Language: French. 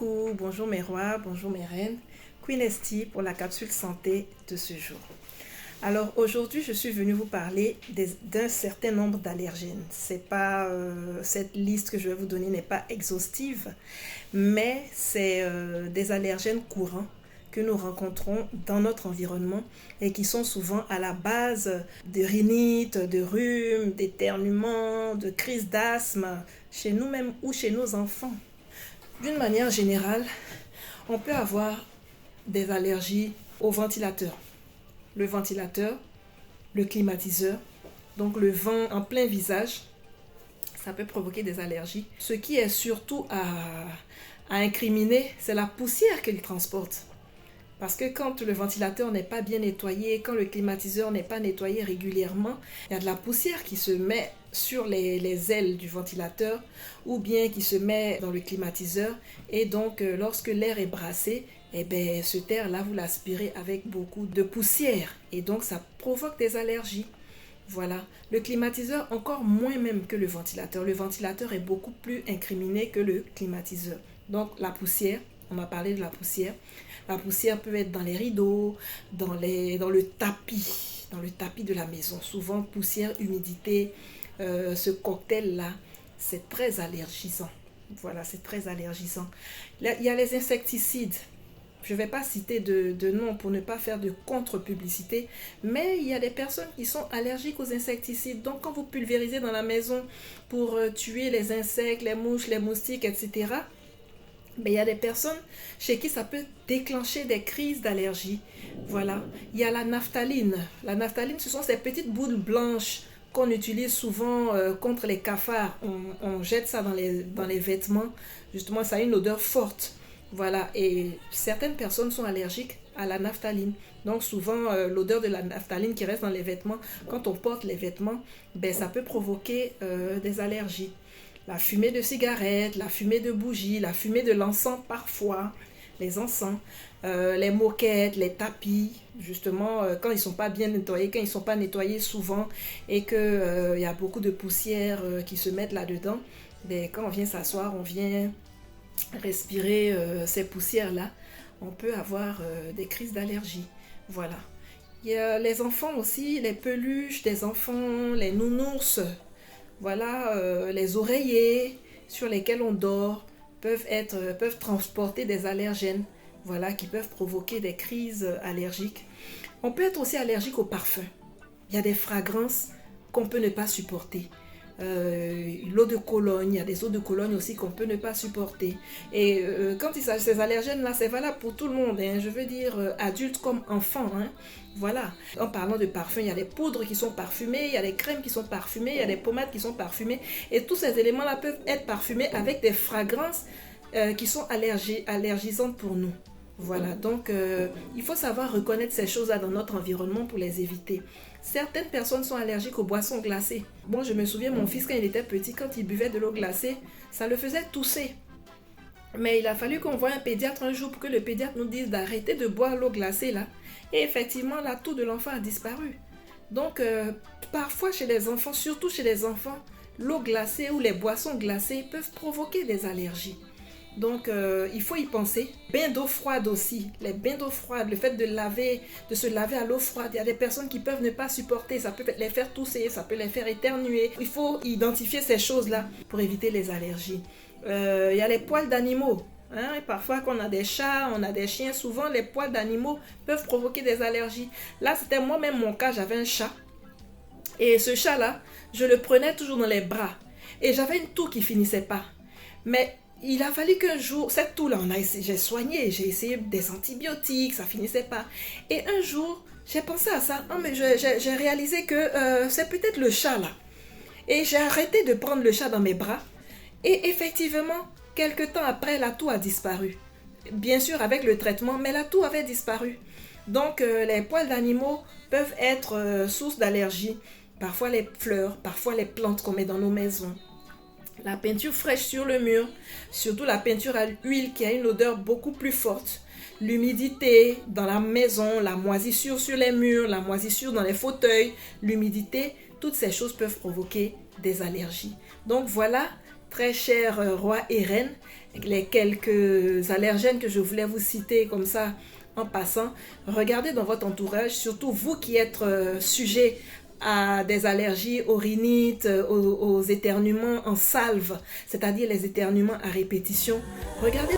Coucou, bonjour mes rois, bonjour mes reines. Queen Esti pour la capsule santé de ce jour. Alors aujourd'hui, je suis venue vous parler d'un certain nombre d'allergènes. C'est pas cette liste que je vais vous donner n'est pas exhaustive, mais c'est des allergènes courants que nous rencontrons dans notre environnement et qui sont souvent à la base de rhinite, de rhume, d'éternuements, de crises d'asthme chez nous-mêmes ou chez nos enfants. D'une manière générale, on peut avoir des allergies au ventilateur. Le ventilateur, le climatiseur, donc le vent en plein visage, ça peut provoquer des allergies. Ce qui est surtout à incriminer, c'est la poussière qu'il transporte. Parce que quand le ventilateur n'est pas bien nettoyé, quand le climatiseur n'est pas nettoyé régulièrement, il y a de la poussière qui se met sur les ailes du ventilateur ou bien qui se met dans le climatiseur. Et donc, lorsque l'air est brassé, ce air-là, vous l'aspirez avec beaucoup de poussière. Et donc, ça provoque des allergies. Voilà. Le climatiseur, encore moins même que le ventilateur. Le ventilateur est beaucoup plus incriminé que le climatiseur. Donc, la poussière, on a parlé de la poussière. La poussière peut être dans les rideaux, dans le tapis de la maison. Souvent, poussière, humidité, ce cocktail-là, c'est très allergisant. Voilà, c'est très allergisant. Là, il y a les insecticides. Je ne vais pas citer de nom pour ne pas faire de contre-publicité, mais il y a des personnes qui sont allergiques aux insecticides. Donc, quand vous pulvérisez dans la maison pour tuer les insectes, les mouches, les moustiques, etc., il y a des personnes chez qui ça peut déclencher des crises d'allergie. Voilà. Il y a la naphtaline. La naphtaline, ce sont ces petites boules blanches qu'on utilise souvent contre les cafards. On jette ça dans les vêtements. Justement, ça a une odeur forte. Voilà. Et certaines personnes sont allergiques à la naphtaline. Donc souvent, l'odeur de la naphtaline qui reste dans les vêtements, quand on porte les vêtements, ça peut provoquer des allergies. La fumée de cigarette, la fumée de bougie, la fumée de l'encens parfois, les encens, les moquettes, les tapis, justement, quand ils ne sont pas bien nettoyés, quand ils ne sont pas nettoyés souvent et qu'il y a beaucoup de poussière qui se mettent là-dedans, quand on vient s'asseoir, on vient respirer ces poussières-là, on peut avoir des crises d'allergie. Voilà. Il y a les enfants aussi, les peluches des enfants, les nounours. Voilà, les oreillers sur lesquels on dort peuvent transporter des allergènes, voilà, qui peuvent provoquer des crises allergiques. On peut être aussi allergique aux parfums. Il y a des fragrances qu'on peut ne pas supporter. L'eau de Cologne, il y a des eaux de Cologne aussi qu'on peut ne pas supporter. Et quand il s'agit de ces allergènes-là, c'est valable pour tout le monde, hein, je veux dire adultes comme enfants. Hein. Voilà. En parlant de parfum, il y a des poudres qui sont parfumées, il y a des crèmes qui sont parfumées, il y a des pommades qui sont parfumées. Et tous ces éléments-là peuvent être parfumés avec des fragrances qui sont allergisantes pour nous. Voilà, donc il faut savoir reconnaître ces choses-là dans notre environnement pour les éviter. Certaines personnes sont allergiques aux boissons glacées. Bon, je me souviens, mon fils, quand il était petit, quand il buvait de l'eau glacée, ça le faisait tousser. Mais il a fallu qu'on voie un pédiatre un jour pour que le pédiatre nous dise d'arrêter de boire l'eau glacée là. Et effectivement, la toux de l'enfant a disparu. Donc, parfois chez les enfants, surtout chez les enfants, l'eau glacée ou les boissons glacées peuvent provoquer des allergies. Donc, il faut y penser. Bain d'eau froide aussi. Les bains d'eau froide, le fait de se laver à l'eau froide. Il y a des personnes qui peuvent ne pas supporter. Ça peut les faire tousser, ça peut les faire éternuer. Il faut identifier ces choses-là pour éviter les allergies. Il y a les poils d'animaux. Hein? Et parfois, quand on a des chats, on a des chiens, souvent les poils d'animaux peuvent provoquer des allergies. Là, c'était moi-même mon cas. J'avais un chat. Et ce chat-là, je le prenais toujours dans les bras. Et j'avais une toux qui finissait pas. Mais il a fallu qu'un jour, cette toux-là, j'ai soigné, j'ai essayé des antibiotiques, ça finissait pas. Et un jour, j'ai pensé à ça, mais j'ai réalisé que c'est peut-être le chat là. Et j'ai arrêté de prendre le chat dans mes bras. Et effectivement, quelque temps après, la toux a disparu. Bien sûr, avec le traitement, mais la toux avait disparu. Donc, les poils d'animaux peuvent être source d'allergie. Parfois les fleurs, parfois les plantes qu'on met dans nos maisons. La peinture fraîche sur le mur, surtout la peinture à l'huile qui a une odeur beaucoup plus forte. L'humidité dans la maison, la moisissure sur les murs, la moisissure dans les fauteuils, l'humidité, toutes ces choses peuvent provoquer des allergies. Donc voilà très cher roi et reine, les quelques allergènes que je voulais vous citer comme ça en passant, regardez dans votre entourage, surtout vous qui êtes sujet à des allergies aux rhinites, aux éternuements en salve, c'est-à-dire les éternuements à répétition. Regardez